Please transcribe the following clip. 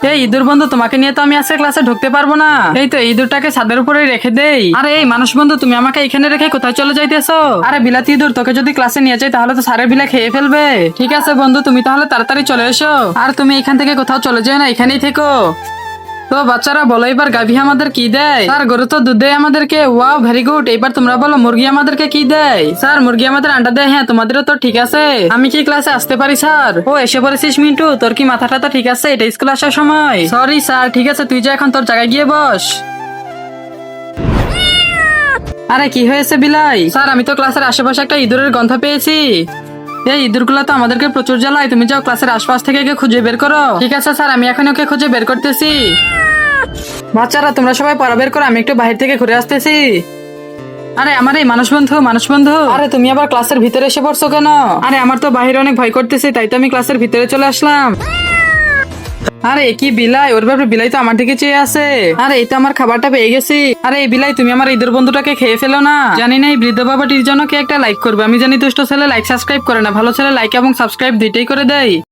এই ইঁদুর বন্ধু, তোমাকে নিয়ে তো আমি আজকে ক্লাসে ঢুকতে পারবো না। এই তো ইঁদুরটাকে ছাদের উপরে রেখে দেই। আরে এই মানুষ বন্ধু, তুমি আমাকে এখানে রেখে কোথায় চলে যাইতেছো? আরে বিলাতি ইঁদুর, তোকে যদি ক্লাসে নিয়ে যাই তাহলে তো স্যারের বিলা খেয়ে ফেলবে। ঠিক আছে বন্ধু, তুমি তাহলে তাড়াতাড়ি চলে এসো। আর তুমি এখান থেকে কোথাও চলে যাও না, এখানেই থেকো। তো বাচ্চারা বলো, এবার গাভী আমাদের কি দেয়? স্যার গরু তো দুধ দেয় আমাদেরকে। Wow, very good. এবার তোমরা বলো মুরগি আমাদেরকে কি দেয়? স্যার মুরগি আমাদের আন্ডা দেয়। হ্যাঁ, তোমাদেরও তো ঠিক আছে। আমি কি ক্লাসে আসতে পারি স্যার? ও এসে পড়েছিস মিন্টু, তোর কি মাথাটা তো ঠিক আছে? এটা স্কুলে আসার সময়। সরি স্যার, ঠিক আছে তুই যা এখন তোর জায়গায় গিয়ে বস। আরে কি হয়েছে বিলাই? স্যার আমি তো ক্লাসের আশেপাশে একটা ইঁদুরের গন্ধ পেয়েছি। এই ইঁদুরগুলো তো আমাদেরকে প্রচুর জ্বালায়। তুমি যাও ক্লাসের আশপাশ থেকে একে খুঁজে বের করো। ঠিক আছে স্যার, আমি এখন ওকে খুঁজে বের করতেছি। বাচ্চারা তোমরা সবাই পড়া বের করো, আমি একটু বাহির থেকে ঘুরে আসতেছি। আরে আমার এই মানুষ বন্ধু, আরে তুমি আবার ক্লাসের ভিতরে এসে পড়ছো কেন? আরে আমার তো বাহিরে অনেক ভয় করতেছে, তাই তো আমি ক্লাসের ভিতরে চলে আসলাম। আরে কি বিলাই, ওর ব্যাপারে বিলাই তো আমার দিকে চেয়ে আছে। আরে এই তো আমার খাবারটা পেয়ে গেছি। আরে এই বিলাই, তুমি আমার ইঁদুর বন্ধুটাকে খেয়ে ফেলো না। জানি না এই বৃদ্ধ বাবাটির জন্য কে একটা লাইক করবে। আমি জানি দুষ্ট ছেলে লাইক সাবস্ক্রাইব করে না, ভালো ছেলে লাইক এবং সাবস্ক্রাইব দুইটাই করে দেয়।